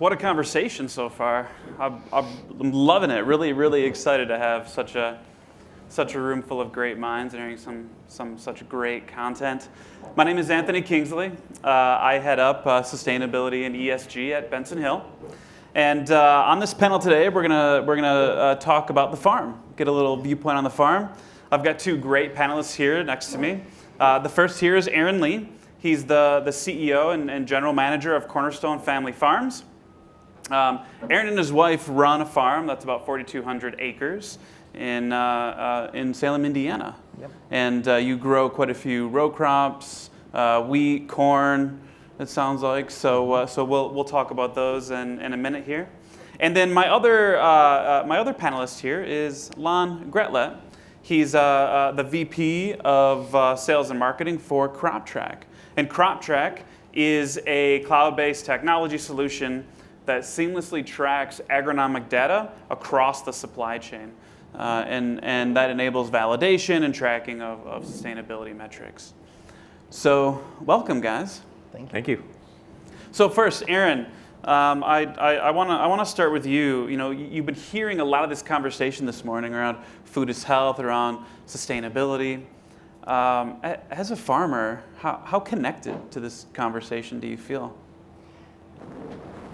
What a conversation so far. I'm loving it. Really, really excited to have such a room full of great minds and hearing some such great content. My name is Anthony Kingsley. I head up sustainability and ESG at Benson Hill. And on this panel today, we're gonna talk about the farm, get a little viewpoint on the farm. I've got two great panelists here next to me. The first here is Aaron Lee. He's the CEO and general manager of Cornerstone Family Farms. Aaron and his wife run a farm that's about 4,200 acres in Salem, Indiana. Yep. And you grow quite a few row crops, wheat, corn, it sounds like. So we'll talk about those in a minute here. And then my other panelist here is Lon Gretlet. He's the VP of Sales and Marketing for CropTrack. And CropTrack is a cloud-based technology solution that seamlessly tracks agronomic data across the supply chain. And that enables validation and tracking of sustainability metrics. So welcome, guys. Thank you. So first, Aaron, I want to start with you. You know, you've been hearing a lot of this conversation this morning around food is health, around sustainability. As a farmer, how connected to this conversation do you feel?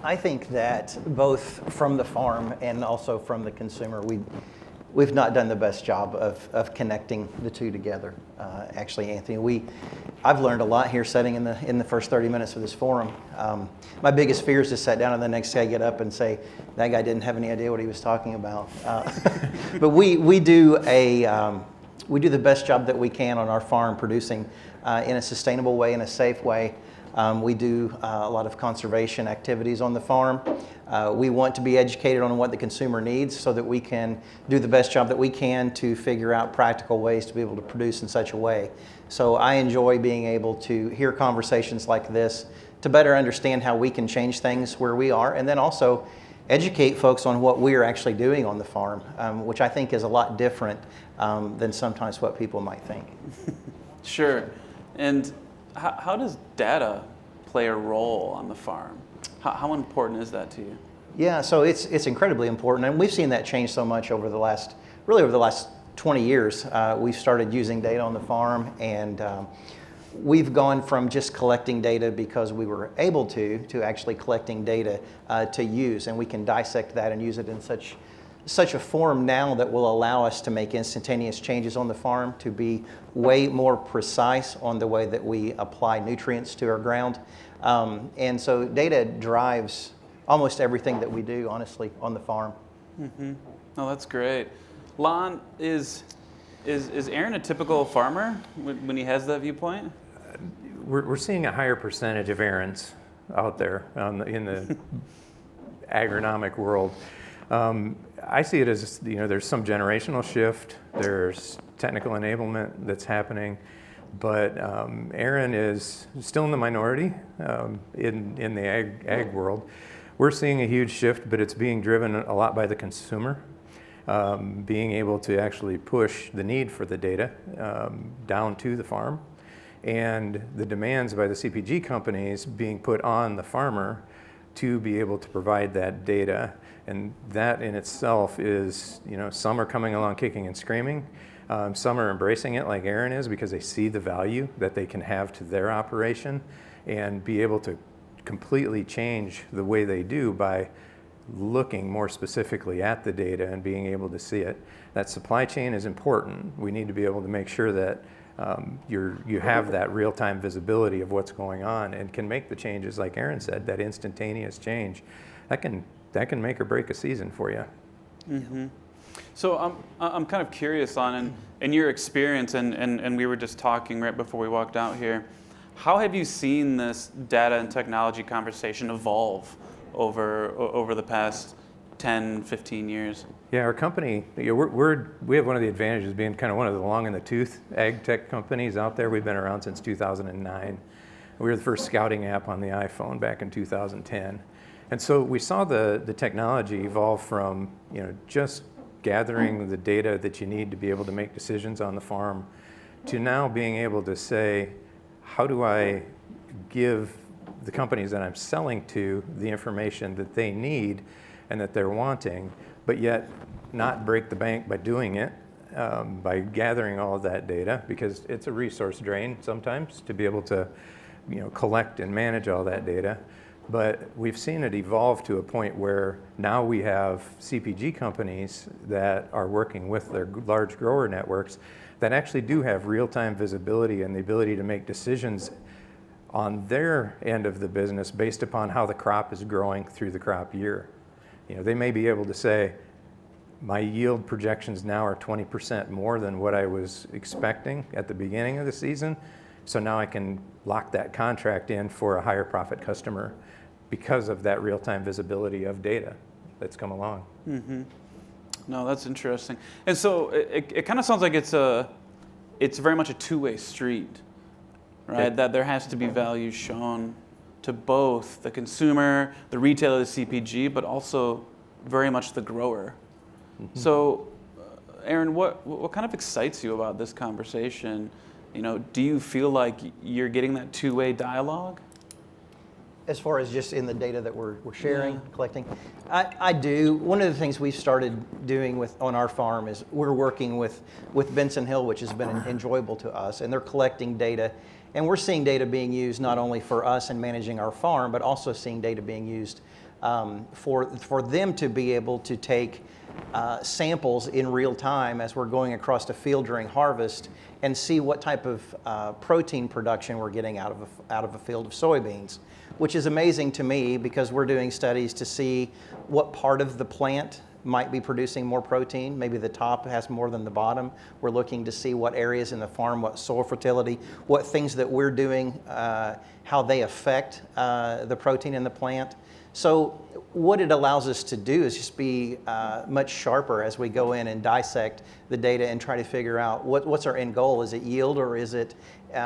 I think that both from the farm and also from the consumer, we've not done the best job of connecting the two together. Actually, Anthony, I've learned a lot here sitting in the first 30 minutes of this forum. My biggest fear is to sit down and the next day I get up and say, that guy didn't have any idea what he was talking about. But we do the best job that we can on our farm producing in a sustainable way, in a safe way. We do a lot of conservation activities on the farm. We want to be educated on what the consumer needs so that we can do the best job that we can to figure out practical ways to be able to produce in such a way. So I enjoy being able to hear conversations like this to better understand how we can change things where we are, and then also educate folks on what we are actually doing on the farm, which I think is a lot different than sometimes what people might think. Sure. And how does data play a role on the farm? How important is that to you? Yeah, so it's incredibly important, and we've seen that change so much over the last 20 years. We've started using data on the farm, and we've gone from just collecting data because we were able to actually collecting data to use, and we can dissect that and use it in such a form now that will allow us to make instantaneous changes on the farm, to be way more precise on the way that we apply nutrients to our ground. And so data drives almost everything that we do, honestly, on the farm. Mm-hmm. Oh, that's great. Lon, is Aaron a typical farmer when he has that viewpoint? We're seeing a higher percentage of Aarons out there in the agronomic world. I see it as, there's some generational shift, there's technical enablement that's happening, but Aaron is still in the minority in the ag world. We're seeing a huge shift, but it's being driven a lot by the consumer, being able to actually push the need for the data down to the farm, and the demands by the CPG companies being put on the farmer to be able to provide that data. And that in itself is, some are coming along kicking and screaming. Some are embracing it like Aaron is because they see the value that they can have to their operation and be able to completely change the way they do by looking more specifically at the data and being able to see it. That supply chain is important. We need to be able to make sure that you have that real-time visibility of what's going on and can make the changes, like Aaron said, that instantaneous change. That can make or break a season for you. Mm-hmm. So I'm kind of curious on, in your experience, and we were just talking right before we walked out here, how have you seen this data and technology conversation evolve over the past 10, 15 years? Yeah, our company, we have one of the advantages being kind of one of the long in the tooth ag tech companies out there. We've been around since 2009. We were the first scouting app on the iPhone back in 2010. And so we saw the technology evolve from just gathering the data that you need to be able to make decisions on the farm to now being able to say, how do I give the companies that I'm selling to the information that they need and that they're wanting, but yet not break the bank by doing it, by gathering all of that data, because it's a resource drain sometimes to be able to, collect and manage all that data. But we've seen it evolve to a point where now we have CPG companies that are working with their large grower networks that actually do have real-time visibility and the ability to make decisions on their end of the business based upon how the crop is growing through the crop year. They may be able to say, my yield projections now are 20% more than what I was expecting at the beginning of the season, so now I can lock that contract in for a higher profit customer because of that real-time visibility of data that's come along. Mm-hmm. No, that's interesting. And so it kind of sounds like it's very much a two-way street, right? That there has to be value shown to both the consumer, the retailer, the CPG, but also very much the grower. Mm-hmm. So, Aaron, what kind of excites you about this conversation? Do you feel like you're getting that two-way dialogue? As far as just in the data that we're sharing, collecting, I do. One of the things we've started doing on our farm is we're working with Benson Hill, which has been enjoyable to us, and they're collecting data, and we're seeing data being used not only for us in managing our farm, but also seeing data being used for them to be able to take samples in real time as we're going across a field during harvest and see what type of protein production we're getting out of a field of soybeans, which is amazing to me because we're doing studies to see what part of the plant might be producing more protein. Maybe the top has more than the bottom. We're looking to see what areas in the farm, what soil fertility, what things that we're doing, how they affect the protein in the plant. So what it allows us to do is just be much sharper as we go in and dissect the data and try to figure out what's our end goal. Is it yield or is it,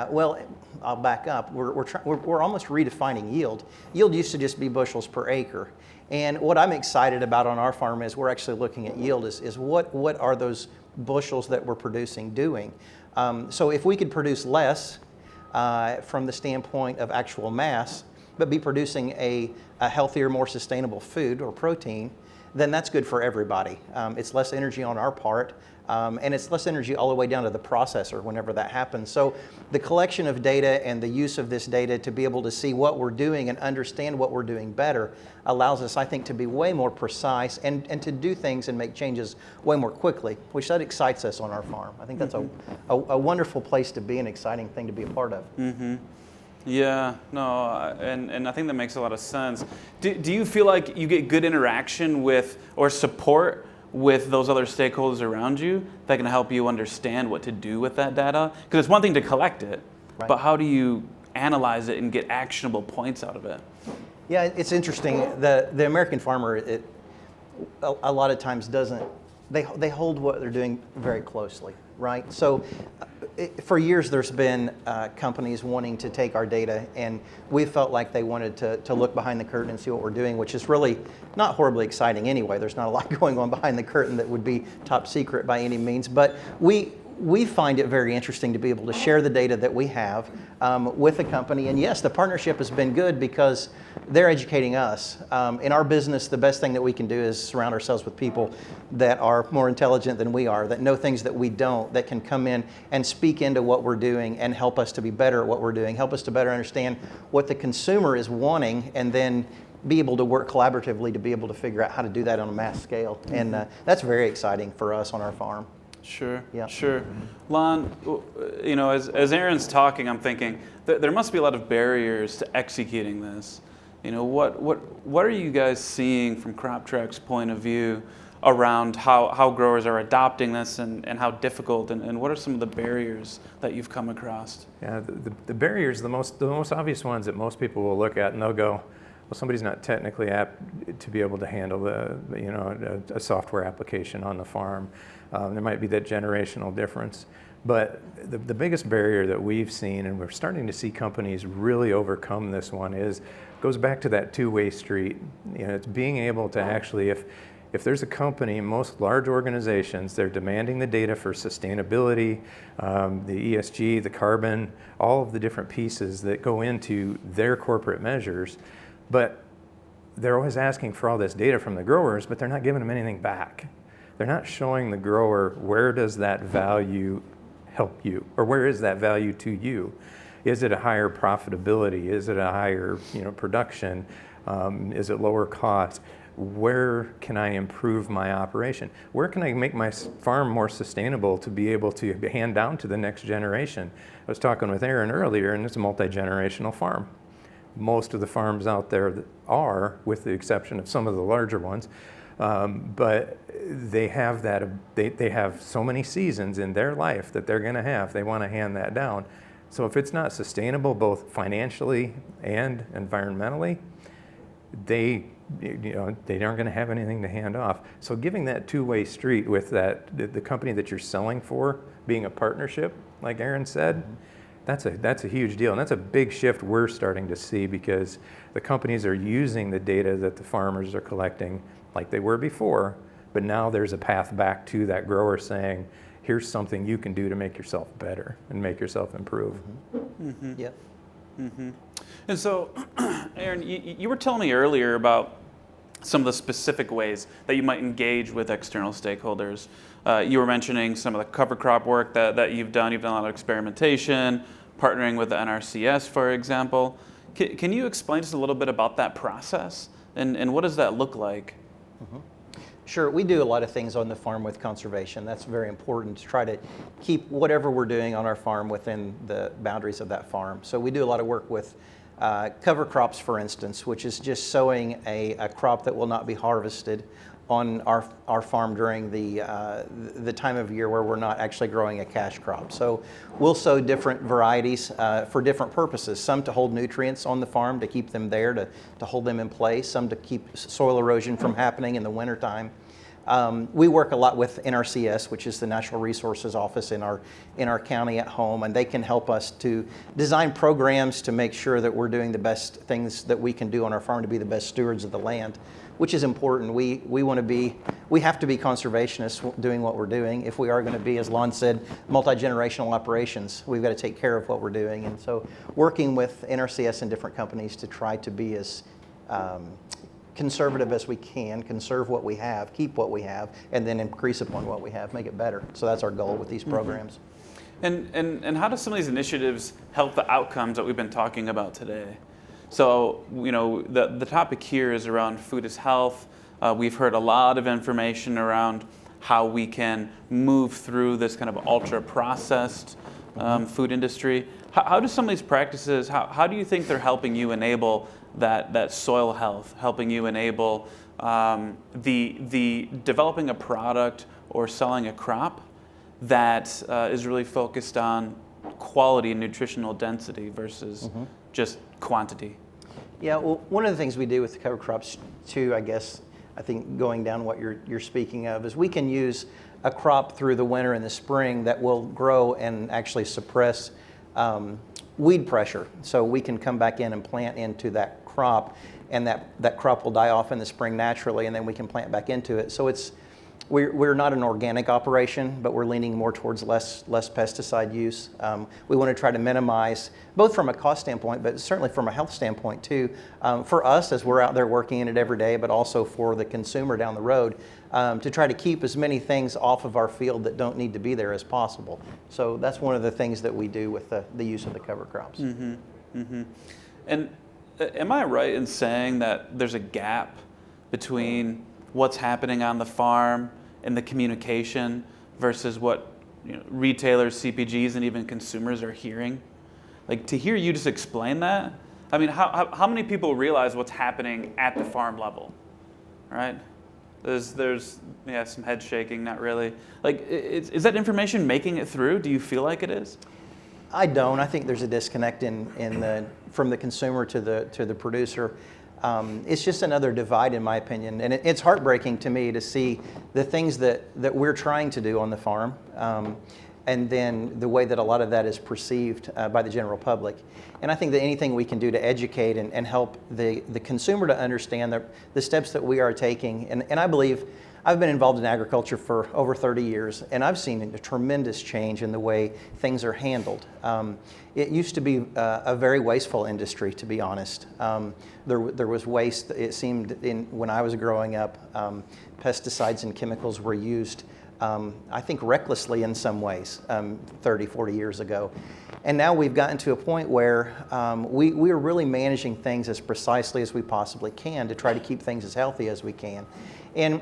well, I'll back up. We're almost redefining yield. Yield used to just be bushels per acre. And what I'm excited about on our farm is we're actually looking at yield is what are those bushels that we're producing doing. So if we could produce less from the standpoint of actual mass, but be producing a healthier, more sustainable food or protein, then that's good for everybody. It's less energy on our part, and it's less energy all the way down to the processor whenever that happens. So the collection of data and the use of this data to be able to see what we're doing and understand what we're doing better allows us, I think, to be way more precise and to do things and make changes way more quickly, which that excites us on our farm. I think that's a wonderful place to be, an exciting thing to be a part of. Mm-hmm. Yeah, no, and I think that makes a lot of sense. Do you feel like you get good interaction with or support with those other stakeholders around you that can help you understand what to do with that data? Because it's one thing to collect it, right, but how do you analyze it and get actionable points out of it? Yeah, it's interesting. The American farmer, a lot of times doesn't, they hold what they're doing very closely, right? So for years there's been companies wanting to take our data, and we felt like they wanted to look behind the curtain and see what we're doing, which is really not horribly exciting anyway. There's not a lot going on behind the curtain that would be top secret by any means, but we find it very interesting to be able to share the data that we have with the company. And yes, the partnership has been good because they're educating us. In our business, the best thing that we can do is surround ourselves with people that are more intelligent than we are, that know things that we don't, that can come in and speak into what we're doing and help us to be better at what we're doing, help us to better understand what the consumer is wanting, and then be able to work collaboratively to be able to figure out how to do that on a mass scale. Mm-hmm. And that's very exciting for us on our farm. Sure, yeah. Sure. Lon, as Aaron's talking, I'm thinking there must be a lot of barriers to executing this. What are you guys seeing from CropTrack's point of view around how growers are adopting this and how difficult, and what are some of the barriers that you've come across? Yeah, the barriers, the most obvious ones that most people will look at, and they'll go, well, somebody's not technically apt to be able to handle a software application on the farm. There might be that generational difference. But the biggest barrier that we've seen, and we're starting to see companies really overcome this one, goes back to that two-way street. It's being able to actually, if there's a company, most large organizations, they're demanding the data for sustainability, the ESG, the carbon, all of the different pieces that go into their corporate measures, but they're always asking for all this data from the growers, but they're not giving them anything back. They're not showing the grower, where does that value help you, or where is that value to you? Is it a higher profitability? Is it a higher production? Is it lower cost? Where can I improve my operation? Where can I make my farm more sustainable to be able to hand down to the next generation? I was talking with Aaron earlier, and it's a multi-generational farm. Most of the farms out there that are, with the exception of some of the larger ones, but they have that. They have so many seasons in their life that they're going to have. They want to hand that down. So if it's not sustainable, both financially and environmentally, they aren't going to have anything to hand off. So giving that two-way street with that, the company that you're selling for being a partnership, like Aaron said, that's a huge deal, and that's a big shift we're starting to see, because the companies are using the data that the farmers are collecting like they were before, but now there's a path back to that grower saying, here's something you can do to make yourself better and make yourself improve. Mm-hmm. Yep. Mm-hmm. And so, Aaron, you were telling me earlier about some of the specific ways that you might engage with external stakeholders. You were mentioning some of the cover crop work that you've done. You've done a lot of experimentation, partnering with the NRCS, for example. Can you explain just a little bit about that process, and what does that look like? Mm-hmm. Sure, we do a lot of things on the farm with conservation. That's very important to try to keep whatever we're doing on our farm within the boundaries of that farm. So we do a lot of work with cover crops, for instance, which is just sowing a crop that will not be harvested on our farm during the time of year where we're not actually growing a cash crop. So we'll sow different varieties for different purposes, some to hold nutrients on the farm, to keep them there, to hold them in place, some to keep soil erosion from happening in the wintertime. We work a lot with NRCS, which is the Natural Resources Office in our county at home, and they can help us to design programs to make sure that we're doing the best things that we can do on our farm to be the best stewards of the land, which is important. We have to be conservationists doing what we're doing. If we are going to be, as Lon said, multi-generational operations, we've got to take care of what we're doing. And so working with NRCS and different companies to try to be as conservative as we can, conserve what we have, keep what we have, and then increase upon what we have, make it better. So that's our goal with these programs. And how do some of these initiatives help the outcomes that we've been talking about today? So, the topic here is around food is health. We've heard a lot of information around how we can move through this kind of ultra-processed food industry. How do some of these practices, how do you think they're helping you enable that soil health, helping you enable the developing a product or selling a crop that is really focused on quality and nutritional density versus just quantity? Yeah, well, one of the things we do with the cover crops too, I think going down what you're speaking of, is we can use a crop through the winter and the spring that will grow and actually suppress weed pressure. So we can come back in and plant into that crop, and that crop will die off in the spring naturally, and then we can plant back into it. So we're not an organic operation, but we're leaning more towards less pesticide use. We want to try to minimize, both from a cost standpoint, but certainly from a health standpoint too, for us as we're out there working in it every day, but also for the consumer down the road, to try to keep as many things off of our field that don't need to be there as possible. So that's one of the things that we do with the use of the cover crops. Mm-hmm. Mm-hmm. And am I right in saying that there's a gap between what's happening on the farm and the communication versus what retailers, CPGs, and even consumers are hearing? Like, to hear you just explain that, I mean, how many people realize what's happening at the farm level, right? There's some head shaking, not really. Like, is that information making it through? Do you feel like it is? I don't. I think there's a disconnect from the consumer to the producer. It's just another divide, in my opinion, and it's heartbreaking to me to see the things that we're trying to do on the farm, and then the way that a lot of that is perceived by the general public. And I think that anything we can do to educate and help the consumer to understand the steps that we are taking, and I believe, I've been involved in agriculture for over 30 years, and I've seen a tremendous change in the way things are handled. It used to be a very wasteful industry, to be honest. There was waste, it seemed, when I was growing up. Pesticides and chemicals were used, I think, recklessly in some ways 30, 40 years ago. And now we've gotten to a point where we are really managing things as precisely as we possibly can to try to keep things as healthy as we can. And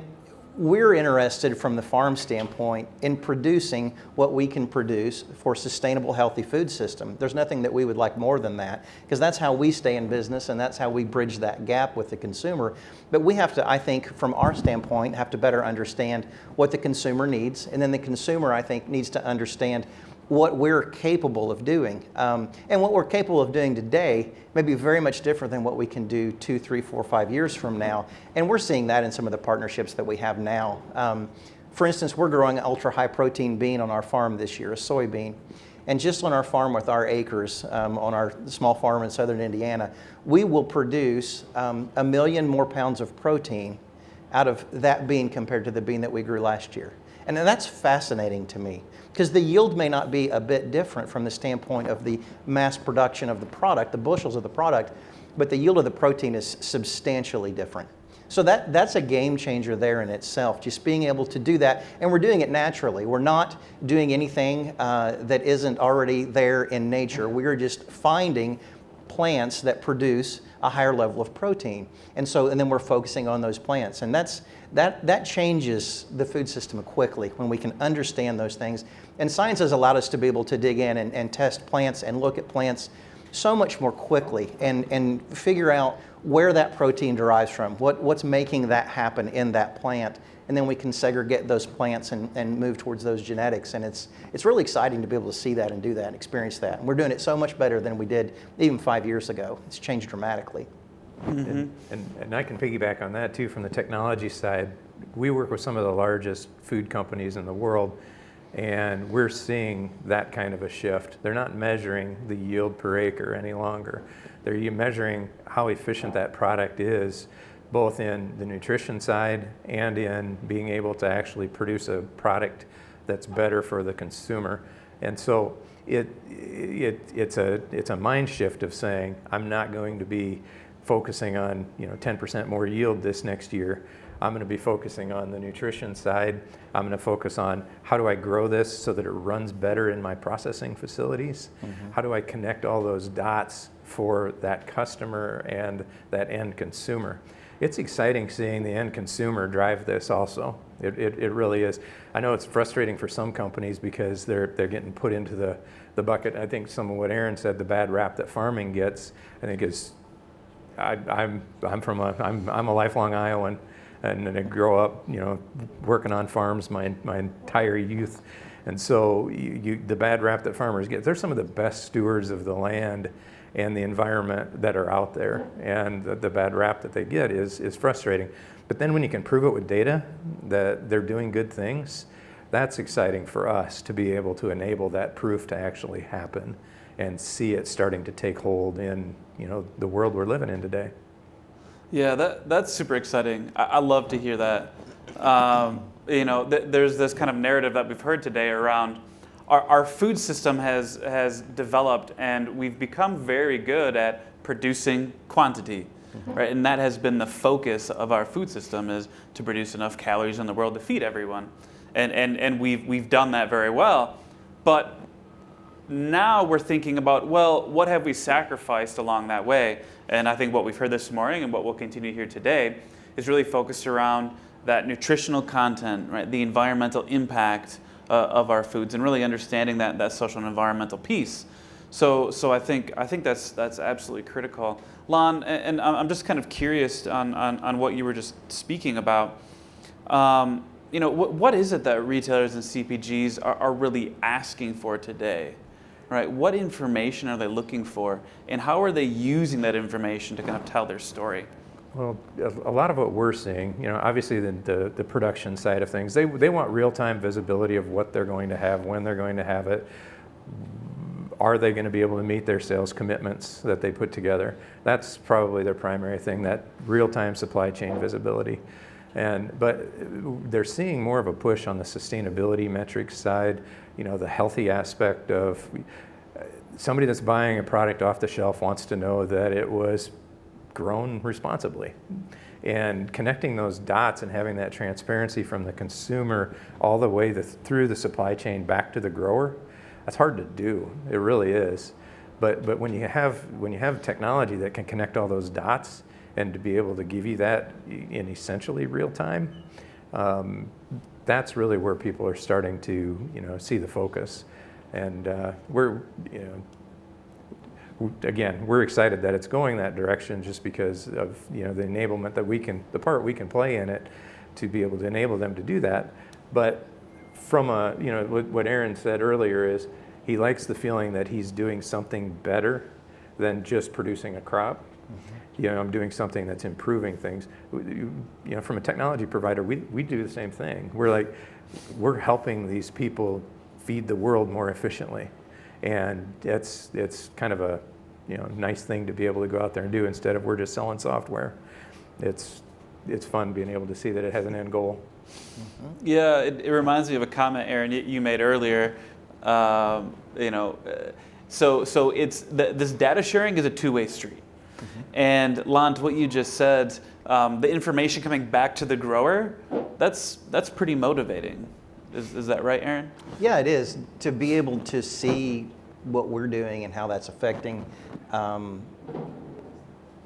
we're interested from the farm standpoint in producing what we can produce for sustainable, healthy food system. There's nothing that we would like more than that, because that's how we stay in business and that's how we bridge that gap with the consumer. But we have to, I think, from our standpoint, have to better understand what the consumer needs, and then the consumer, I think, needs to understand what we're capable of doing. And what we're capable of doing today may be very much different than what we can do 2, 3, 4, 5 years from now. And we're seeing that in some of the partnerships that we have now. For instance, we're growing an ultra-high protein bean on our farm this year, a soybean. And just on our farm with our acres, on our small farm in southern Indiana, we will produce 1 million more pounds of protein out of that bean compared to the bean that we grew last year. And that's fascinating to me, because the yield may not be a bit different from the standpoint of the mass production of the product, the bushels of the product, but the yield of the protein is substantially different. So that's a game changer there in itself, just being able to do that. And we're doing it naturally. We're not doing anything that isn't already there in nature. We're just finding plants that produce a higher level of protein. And then we're focusing on those plants. And that changes the food system quickly when we can understand those things. And science has allowed us to be able to dig in and test plants and look at plants so much more quickly and figure out where that protein derives from, what's making that happen in that plant. And then we can segregate those plants and move towards those genetics. And it's really exciting to be able to see that and do that and experience that. And we're doing it so much better than we did even 5 years ago. It's changed dramatically. Mm-hmm. And I can piggyback on that too from the technology side. We work with some of the largest food companies in the world, and we're seeing that kind of a shift. They're not measuring the yield per acre any longer. They're measuring how efficient that product is, both in the nutrition side and in being able to actually produce a product that's better for the consumer. And so it's a mind shift of saying, I'm not going to be focusing on 10% more yield this next year. I'm going to be focusing on the nutrition side. I'm going to focus on how do I grow this so that it runs better in my processing facilities? Mm-hmm. How do I connect all those dots for that customer and that end consumer? It's exciting seeing the end consumer drive this also. It really is. I know it's frustrating for some companies because they're getting put into the bucket. I think some of what Aaron said, the bad rap that farming gets, I think is, I'm a lifelong Iowan, and I grow up, working on farms my entire youth, and so the bad rap that farmers get, they're some of the best stewards of the land and the environment that are out there, and the bad rap that they get is frustrating. But then when you can prove it with data that they're doing good things, that's exciting for us to be able to enable that proof to actually happen and see it starting to take hold in the world we're living in today. Yeah, that's super exciting. I love to hear that. There's this kind of narrative that we've heard today around our food system has developed, and we've become very good at producing quantity, mm-hmm. right? And that has been the focus of our food system, is to produce enough calories in the world to feed everyone, and we've done that very well. But now we're thinking about, well, what have we sacrificed along that way? And I think what we've heard this morning and what we'll continue to hear today is really focused around that nutritional content, right? The environmental impact of our foods, and really understanding that social and environmental piece. So I think that's absolutely critical. Lon, and I'm just kind of curious on what you were just speaking about. What is it that retailers and CPGs are really asking for today? Right? What information are they looking for, and how are they using that information to kind of tell their story? Well, a lot of what we're seeing, obviously the production side of things, they want real-time visibility of what they're going to have, when they're going to have it. Are they going to be able to meet their sales commitments that they put together? That's probably their primary thing, that real-time supply chain visibility. But they're seeing more of a push on the sustainability metrics side, the healthy aspect of somebody that's buying a product off the shelf wants to know that it was grown responsibly. And connecting those dots and having that transparency from the consumer all the way through the supply chain back to the grower, that's hard to do. It really is. But when you have technology that can connect all those dots and to be able to give you that in essentially real time, that's really where people are starting to see the focus. And we're excited that it's going that direction just because of the enablement that the part we can play in it to be able to enable them to do that. But from what Aaron said earlier is he likes the feeling that he's doing something better than just producing a crop. Mm-hmm. I'm doing something that's improving things. From a technology provider, we do the same thing. We're helping these people feed the world more efficiently, and it's kind of a nice thing to be able to go out there and do instead of we're just selling software. It's fun being able to see that it has an end goal. Mm-hmm. Yeah, it reminds me of a comment, Aaron, you made earlier. So it's this data sharing is a two-way street. Mm-hmm. And Lon, to what you just said, the information coming back to the grower, that's pretty motivating. Is that right, Aaron? Yeah, it is. To be able to see what we're doing and how that's affecting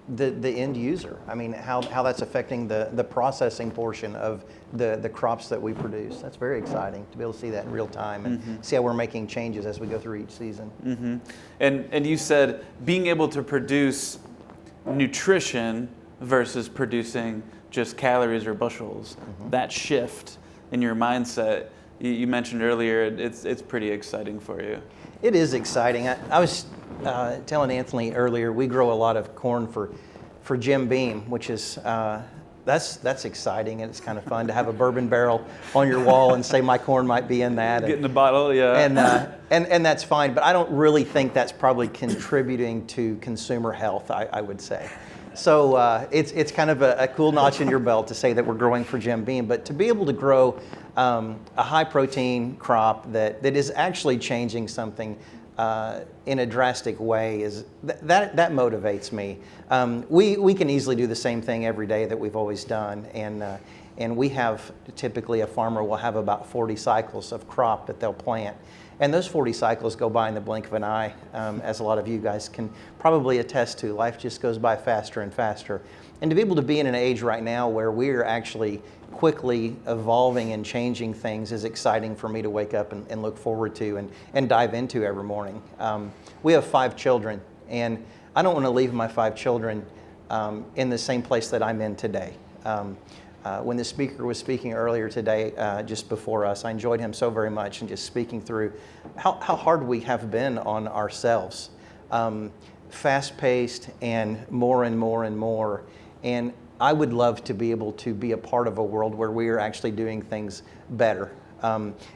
the end user. I mean, how that's affecting the processing portion of the crops that we produce. That's very exciting to be able to see that in real time and mm-hmm. see how we're making changes as we go through each season. Mm-hmm. And you said being able to produce nutrition versus producing just calories or bushels, mm-hmm. that shift in your mindset, you mentioned earlier, it's pretty exciting for you. It is exciting. I was telling Anthony earlier, we grow a lot of corn for Jim Beam, which is that's exciting, and it's kind of fun to have a bourbon barrel on your wall and say my corn might be in that. Get in the bottle, yeah. And that's fine, but I don't really think that's probably contributing to consumer health, I would say. So it's kind of a cool notch in your belt to say that we're growing for Jim Beam, but to be able to grow a high protein crop that is actually changing something in a drastic way that motivates me. We can easily do the same thing every day that we've always done, and we have typically a farmer will have about 40 cycles of crop that they'll plant. And those 40 cycles go by in the blink of an eye, as a lot of you guys can probably attest to. Life just goes by faster and faster. And to be able to be in an age right now where we're actually quickly evolving and changing things is exciting for me to wake up and look forward to and dive into every morning. We have 5 children, and I don't want to leave my 5 children in the same place that I'm in today. When the speaker was speaking earlier today, just before us, I enjoyed him so very much and just speaking through how hard we have been on ourselves. Fast-paced and more and more and more. And I would love to be able to be a part of a world where we are actually doing things better.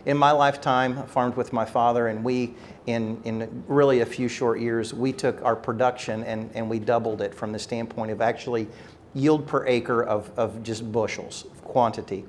In my lifetime, I farmed with my father, and we, in really a few short years, we took our production and we doubled it from the standpoint of actually yield per acre of just bushels, of quantity.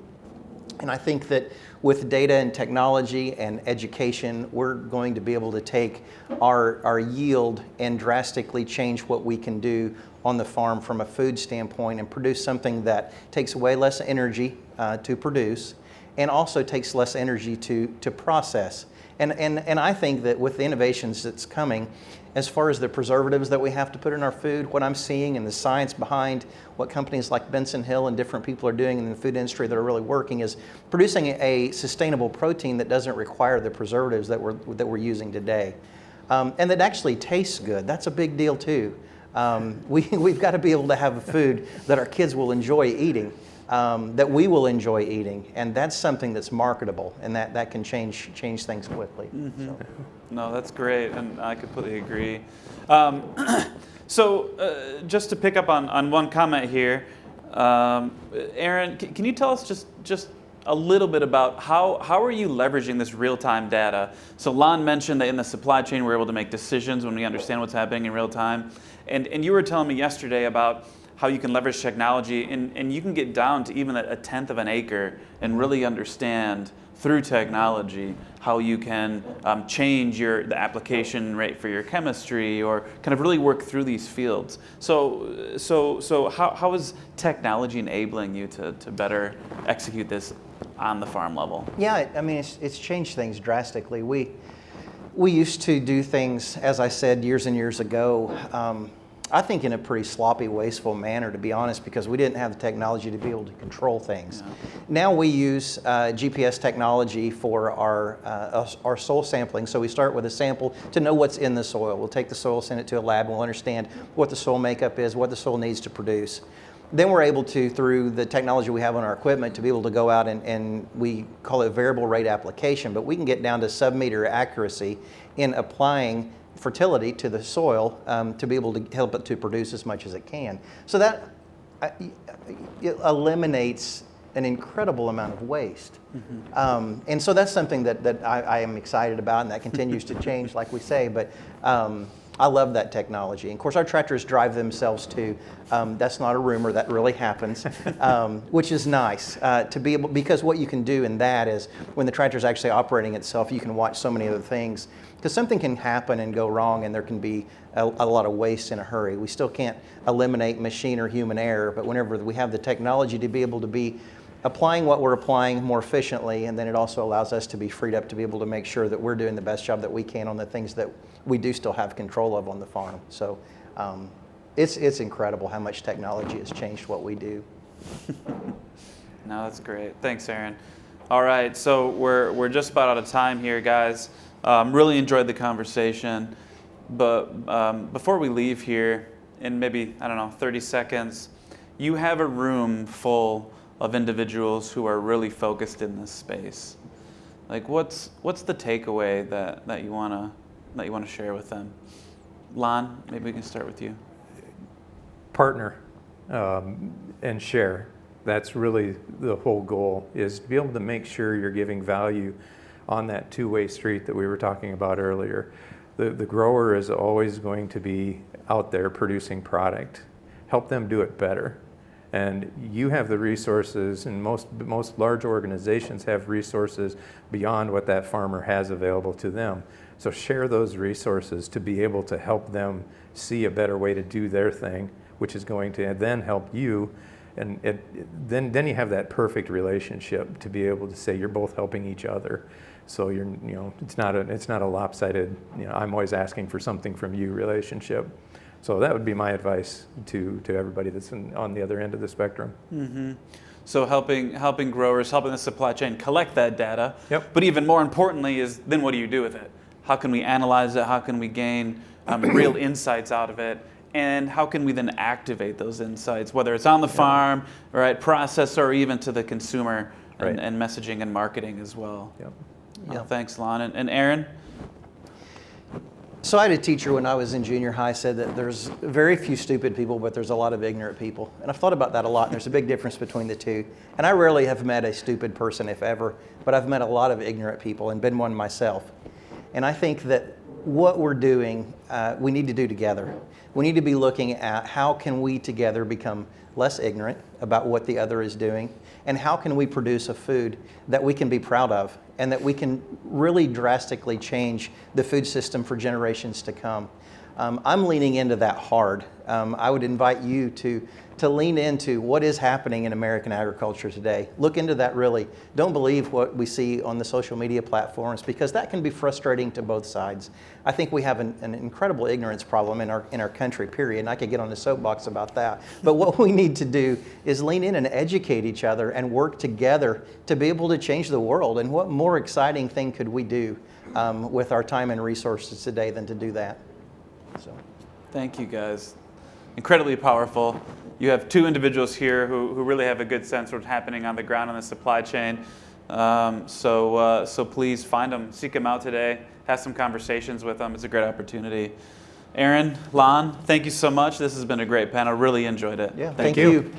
And I think that with data and technology and education, we're going to be able to take our yield and drastically change what we can do on the farm from a food standpoint and produce something that takes way less energy to produce and also takes less energy to process. And I think that with the innovations that's coming, as far as the preservatives that we have to put in our food, what I'm seeing and the science behind what companies like Benson Hill and different people are doing in the food industry that are really working is producing a sustainable protein that doesn't require the preservatives that we're using today. And that actually tastes good. That's a big deal too. We've got to be able to have a food that our kids will enjoy eating, that we will enjoy eating, and that's something that's marketable, and that can change things quickly. Mm-hmm. So. No, that's great, and I completely agree. So just to pick up on one comment here, Aaron, can you tell us just a little bit about how are you leveraging this real-time data? So Lon mentioned that in the supply chain we're able to make decisions when we understand what's happening in real time. And you were telling me yesterday about how you can leverage technology and you can get down to even a tenth of an acre and really understand through technology how you can change the application rate for your chemistry or kind of really work through these fields. So how is technology enabling you to better execute this on the farm level? Yeah, I mean, it's changed things drastically. We used to do things, as I said, years and years ago, I think in a pretty sloppy, wasteful manner, to be honest, because we didn't have the technology to be able to control things. Yeah. Now we use GPS technology for our soil sampling. So we start with a sample to know what's in the soil. We'll take the soil, send it to a lab, and we'll understand what the soil makeup is, what the soil needs to produce. Then we're able to, through the technology we have on our equipment, to be able to go out and we call it variable rate application, but we can get down to sub-meter accuracy in applying fertility to the soil to be able to help it to produce as much as it can. So that it eliminates an incredible amount of waste. Mm-hmm. And so that's something that I am excited about, and that continues to change, like we say, but I love that technology. And of course, our tractors drive themselves too. That's not a rumor, that really happens, which is nice to be able, because what you can do in that is when the tractor's actually operating itself, you can watch so many other things, because something can happen and go wrong and there can be a lot of waste in a hurry. We still can't eliminate machine or human error, but whenever we have the technology to be able to be applying what we're applying more efficiently, and then it also allows us to be freed up to be able to make sure that we're doing the best job that we can on the things that we do still have control of on the farm. So it's incredible how much technology has changed what we do. No, that's great. Thanks, Aaron. All right, so we're just about out of time here, guys. Really enjoyed the conversation, but before we leave here, in maybe, 30 seconds, you have a room full of individuals who are really focused in this space. Like, what's the takeaway that you wanna share with them? Lon, maybe we can start with you. Partner and share. That's really the whole goal, is to be able to make sure you're giving value on that two-way street that we were talking about earlier. The grower is always going to be out there producing product. Help them do it better. And you have the resources, and most large organizations have resources beyond what that farmer has available to them. So share those resources to be able to help them see a better way to do their thing, which is going to then help you. And then you have that perfect relationship to be able to say you're both helping each other. So it's not a lopsided, I'm always asking for something from you relationship. So that would be my advice to everybody that's on the other end of the spectrum. Mm-hmm. So helping growers, helping the supply chain collect that data. Yep. But even more importantly is then what do you do with it? How can we analyze it? How can we gain real insights out of it? And how can we then activate those insights, whether it's on the farm, right, process, or even to the consumer, and, right, and messaging and marketing as well? Yep. Well, thanks, Lon. And Aaron? So I had a teacher when I was in junior high said that there's very few stupid people, but there's a lot of ignorant people. And I've thought about that a lot, and there's a big difference between the two. And I rarely have met a stupid person, if ever, but I've met a lot of ignorant people and been one myself. And I think that what we're doing, we need to do together. We need to be looking at how can we together become less ignorant about what the other is doing, and how can we produce a food that we can be proud of and that we can really drastically change the food system for generations to come. I'm leaning into that hard. I would invite you to lean into what is happening in American agriculture today. Look into that really. Don't believe what we see on the social media platforms, because that can be frustrating to both sides. I think we have an incredible ignorance problem in our country, period, and I could get on the soapbox about that. But what we need to do is lean in and educate each other and work together to be able to change the world. And what more exciting thing could we do with our time and resources today than to do that? So, thank you, guys. Incredibly powerful. You have two individuals here who really have a good sense of what's happening on the ground in the supply chain. So please find them, seek them out today, have some conversations with them. It's a great opportunity. Aaron, Lon, thank you so much. This has been a great panel. Really enjoyed it. Yeah, Thank thank you.